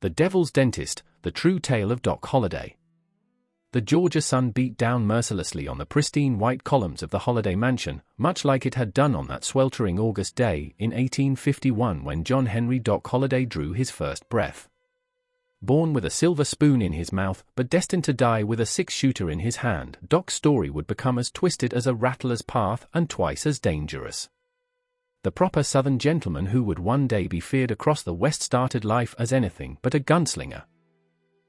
The Devil's Dentist, the true tale of Doc Holliday. The Georgia sun beat down mercilessly on the pristine white columns of the Holliday mansion, much like it had done on that sweltering August day in 1851 when John Henry Doc Holliday drew his first breath. Born with a silver spoon in his mouth, but destined to die with a six-shooter in his hand, Doc's story would become as twisted as a rattler's path and twice as dangerous. The proper Southern gentleman who would one day be feared across the West started life as anything but a gunslinger.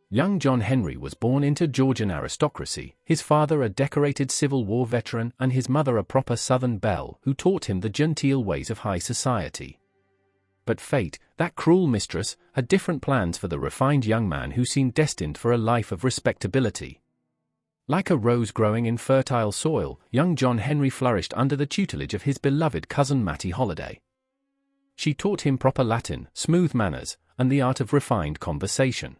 Young John Henry was born into Georgian aristocracy, his father a decorated Civil War veteran and his mother a proper Southern belle who taught him the genteel ways of high society. But fate, that cruel mistress, had different plans for the refined young man who seemed destined for a life of respectability. Like a rose growing in fertile soil, young John Henry flourished under the tutelage of his beloved cousin Mattie Holliday. She taught him proper Latin, smooth manners, and the art of refined conversation.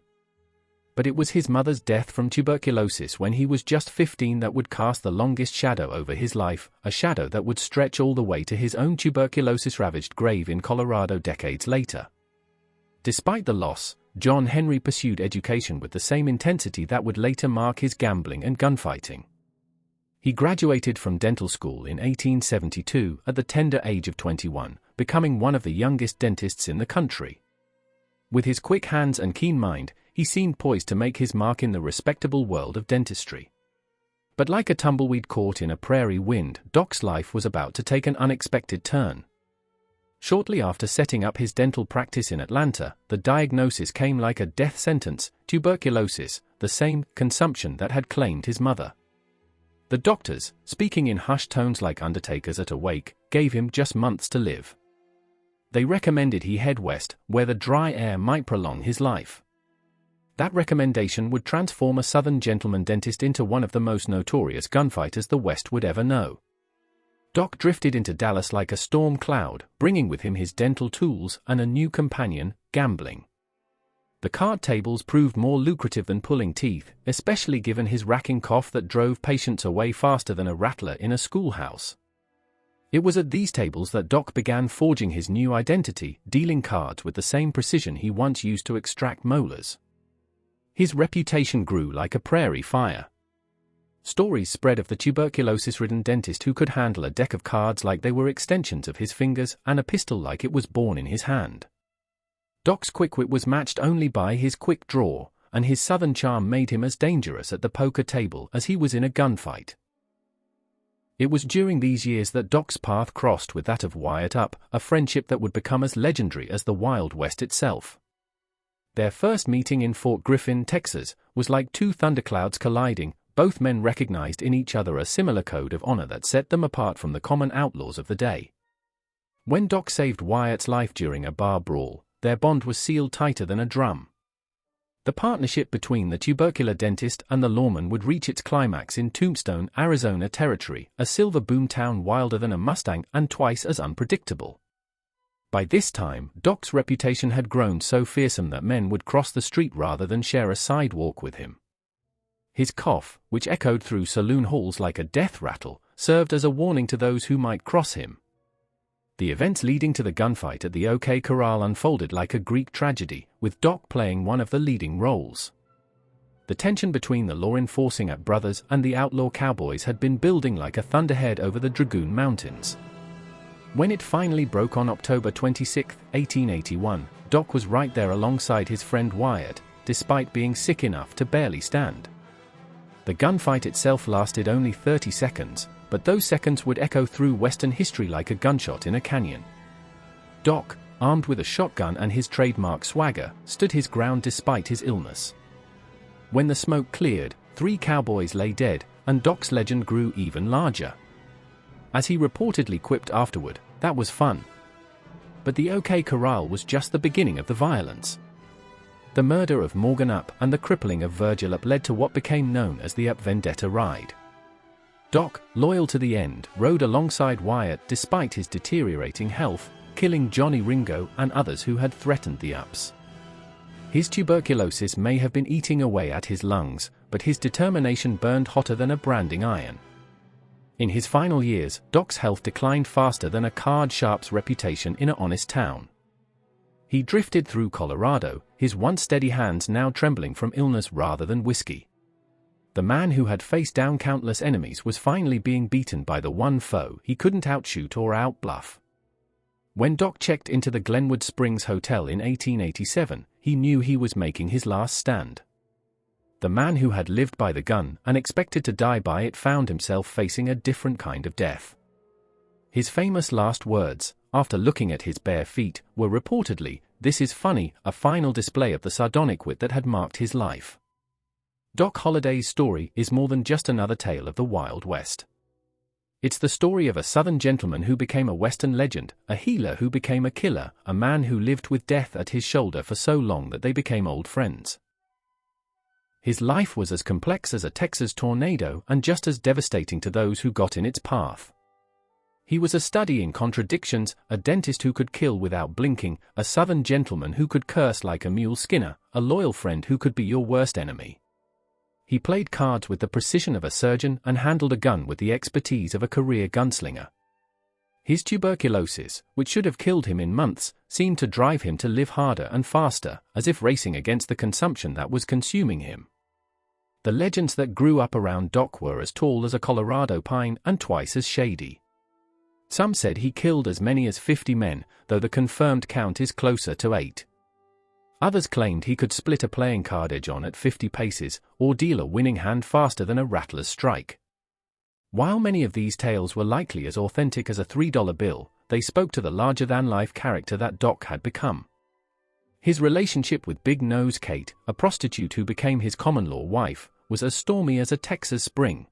But it was his mother's death from tuberculosis when he was just 15 that would cast the longest shadow over his life, a shadow that would stretch all the way to his own tuberculosis-ravaged grave in Colorado decades later. Despite the loss, John Henry pursued education with the same intensity that would later mark his gambling and gunfighting. He graduated from dental school in 1872 at the tender age of 21, becoming one of the youngest dentists in the country. With his quick hands and keen mind, he seemed poised to make his mark in the respectable world of dentistry. But like a tumbleweed caught in a prairie wind, Doc's life was about to take an unexpected turn. Shortly after setting up his dental practice in Atlanta, the diagnosis came like a death sentence: tuberculosis, the same consumption that had claimed his mother. The doctors, speaking in hushed tones like undertakers at a wake, gave him just months to live. They recommended he head west, where the dry air might prolong his life. That recommendation would transform a Southern gentleman dentist into one of the most notorious gunfighters the West would ever know. Doc drifted into Dallas like a storm cloud, bringing with him his dental tools and a new companion: gambling. The card tables proved more lucrative than pulling teeth, especially given his racking cough that drove patients away faster than a rattler in a schoolhouse. It was at these tables that Doc began forging his new identity, dealing cards with the same precision he once used to extract molars. His reputation grew like a prairie fire. Stories spread of the tuberculosis-ridden dentist who could handle a deck of cards like they were extensions of his fingers and a pistol like it was born in his hand. Doc's quick wit was matched only by his quick draw, and his Southern charm made him as dangerous at the poker table as he was in a gunfight. It was during these years that Doc's path crossed with that of Wyatt Earp, a friendship that would become as legendary as the Wild West itself. Their first meeting in Fort Griffin, Texas, was like two thunderclouds colliding. Both men recognized in each other a similar code of honor that set them apart from the common outlaws of the day. When Doc saved Wyatt's life during a bar brawl, their bond was sealed tighter than a drum. The partnership between the tubercular dentist and the lawman would reach its climax in Tombstone, Arizona territory, a silver boom town wilder than a Mustang and twice as unpredictable. By this time, Doc's reputation had grown so fearsome that men would cross the street rather than share a sidewalk with him. His cough, which echoed through saloon halls like a death rattle, served as a warning to those who might cross him. The events leading to the gunfight at the OK Corral unfolded like a Greek tragedy, with Doc playing one of the leading roles. The tension between the law-enforcing brothers and the outlaw cowboys had been building like a thunderhead over the Dragoon Mountains. When it finally broke on October 26, 1881, Doc was right there alongside his friend Wyatt, despite being sick enough to barely stand. The gunfight itself lasted only 30 seconds, but those seconds would echo through Western history like a gunshot in a canyon. Doc, armed with a shotgun and his trademark swagger, stood his ground despite his illness. When the smoke cleared, 3 cowboys lay dead, and Doc's legend grew even larger. As he reportedly quipped afterward, "That was fun." But the OK Corral was just the beginning of the violence. The murder of Morgan Earp and the crippling of Virgil Earp led to what became known as the Earp Vendetta ride. Doc, loyal to the end, rode alongside Wyatt despite his deteriorating health, killing Johnny Ringo and others who had threatened the Earps. His tuberculosis may have been eating away at his lungs, but his determination burned hotter than a branding iron. In his final years, Doc's health declined faster than a card sharp's reputation in an honest town. He drifted through Colorado, his once steady hands now trembling from illness rather than whiskey. The man who had faced down countless enemies was finally being beaten by the one foe he couldn't outshoot or outbluff. When Doc checked into the Glenwood Springs Hotel in 1887, he knew he was making his last stand. The man who had lived by the gun and expected to die by it found himself facing a different kind of death. His famous last words, after looking at his bare feet, were reportedly, "This is funny," a final display of the sardonic wit that had marked his life. Doc Holliday's story is more than just another tale of the Wild West. It's the story of a Southern gentleman who became a Western legend, a healer who became a killer, a man who lived with death at his shoulder for so long that they became old friends. His life was as complex as a Texas tornado and just as devastating to those who got in its path. He was a study in contradictions, a dentist who could kill without blinking, a Southern gentleman who could curse like a mule skinner, a loyal friend who could be your worst enemy. He played cards with the precision of a surgeon and handled a gun with the expertise of a career gunslinger. His tuberculosis, which should have killed him in months, seemed to drive him to live harder and faster, as if racing against the consumption that was consuming him. The legends that grew up around Doc were as tall as a Colorado pine and twice as shady. Some said he killed as many as 50 men, though the confirmed count is closer to 8. Others claimed he could split a playing card edge on at 50 paces, or deal a winning hand faster than a rattler's strike. While many of these tales were likely as authentic as a $3 bill, they spoke to the larger-than-life character that Doc had become. His relationship with Big Nose Kate, a prostitute who became his common-law wife, was as stormy as a Texas spring.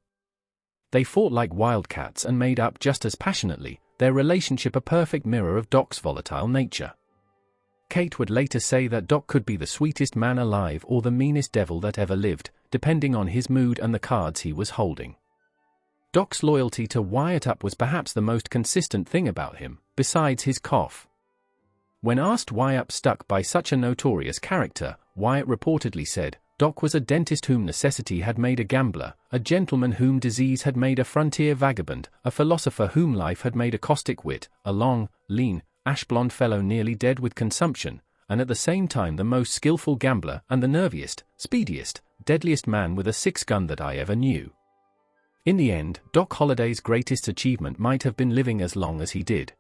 They fought like wildcats and made up just as passionately, their relationship a perfect mirror of Doc's volatile nature. Kate would later say that Doc could be the sweetest man alive or the meanest devil that ever lived, depending on his mood and the cards he was holding. Doc's loyalty to Wyatt Earp was perhaps the most consistent thing about him, besides his cough. When asked why Earp stuck by such a notorious character, Wyatt reportedly said, "Doc was a dentist whom necessity had made a gambler, a gentleman whom disease had made a frontier vagabond, a philosopher whom life had made a caustic wit, a long, lean, ash-blonde fellow nearly dead with consumption, and at the same time the most skillful gambler and the nerviest, speediest, deadliest man with a six-gun that I ever knew." In the end, Doc Holliday's greatest achievement might have been living as long as he did.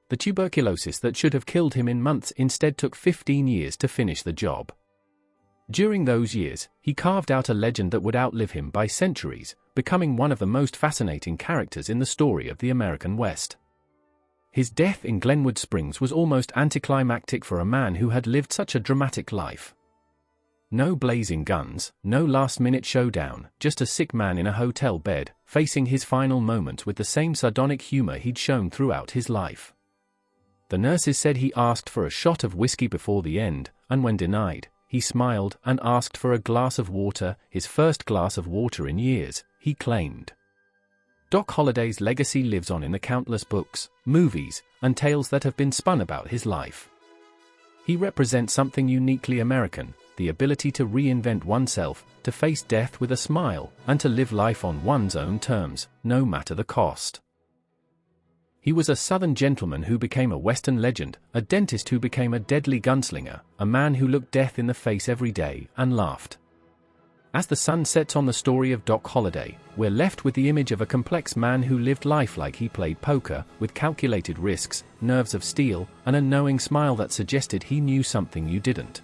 The tuberculosis that should have killed him in months instead took 15 years to finish the job. During those years, he carved out a legend that would outlive him by centuries, becoming one of the most fascinating characters in the story of the American West. His death in Glenwood Springs was almost anticlimactic for a man who had lived such a dramatic life. No blazing guns, no last-minute showdown, just a sick man in a hotel bed, facing his final moments with the same sardonic humor he'd shown throughout his life. The nurses said he asked for a shot of whiskey before the end, and when denied, he smiled and asked for a glass of water, his first glass of water in years, he claimed. Doc Holliday's legacy lives on in the countless books, movies, and tales that have been spun about his life. He represents something uniquely American, the ability to reinvent oneself, to face death with a smile, and to live life on one's own terms, no matter the cost. He was a Southern gentleman who became a Western legend, a dentist who became a deadly gunslinger, a man who looked death in the face every day and laughed. As the sun sets on the story of Doc Holliday, we're left with the image of a complex man who lived life like he played poker, with calculated risks, nerves of steel, and a knowing smile that suggested he knew something you didn't.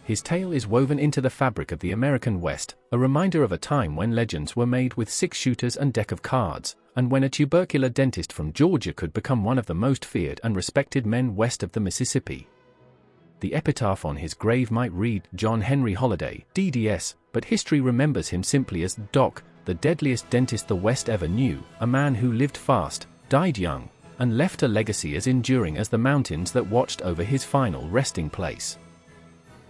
His tale is woven into the fabric of the American West, a reminder of a time when legends were made with six-shooters and deck of cards, and when a tubercular dentist from Georgia could become one of the most feared and respected men west of the Mississippi. The epitaph on his grave might read, John Henry Holliday, DDS, but history remembers him simply as Doc, the deadliest dentist the West ever knew, a man who lived fast, died young, and left a legacy as enduring as the mountains that watched over his final resting place.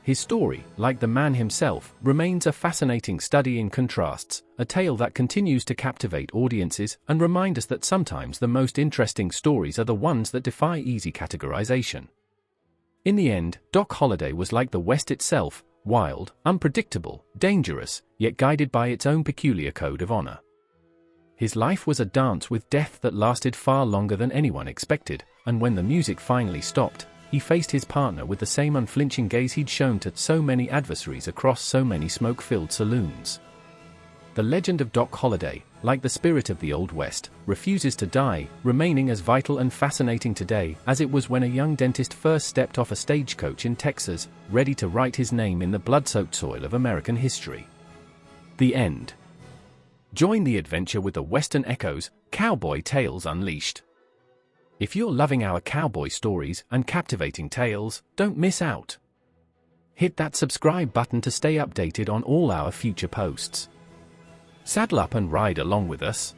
His story, like the man himself, remains a fascinating study in contrasts, a tale that continues to captivate audiences and remind us that sometimes the most interesting stories are the ones that defy easy categorization. In the end, Doc Holliday was like the West itself, wild, unpredictable, dangerous, yet guided by its own peculiar code of honor. His life was a dance with death that lasted far longer than anyone expected, and when the music finally stopped, he faced his partner with the same unflinching gaze he'd shown to so many adversaries across so many smoke-filled saloons. The legend of Doc Holliday, like the spirit of the Old West, refuses to die, remaining as vital and fascinating today as it was when a young dentist first stepped off a stagecoach in Texas, ready to write his name in the blood-soaked soil of American history. The end. Join the adventure with the Western echoes, Cowboy Tales Unleashed. If you're loving our cowboy stories and captivating tales, don't miss out. Hit that subscribe button to stay updated on all our future posts. Saddle up and ride along with us.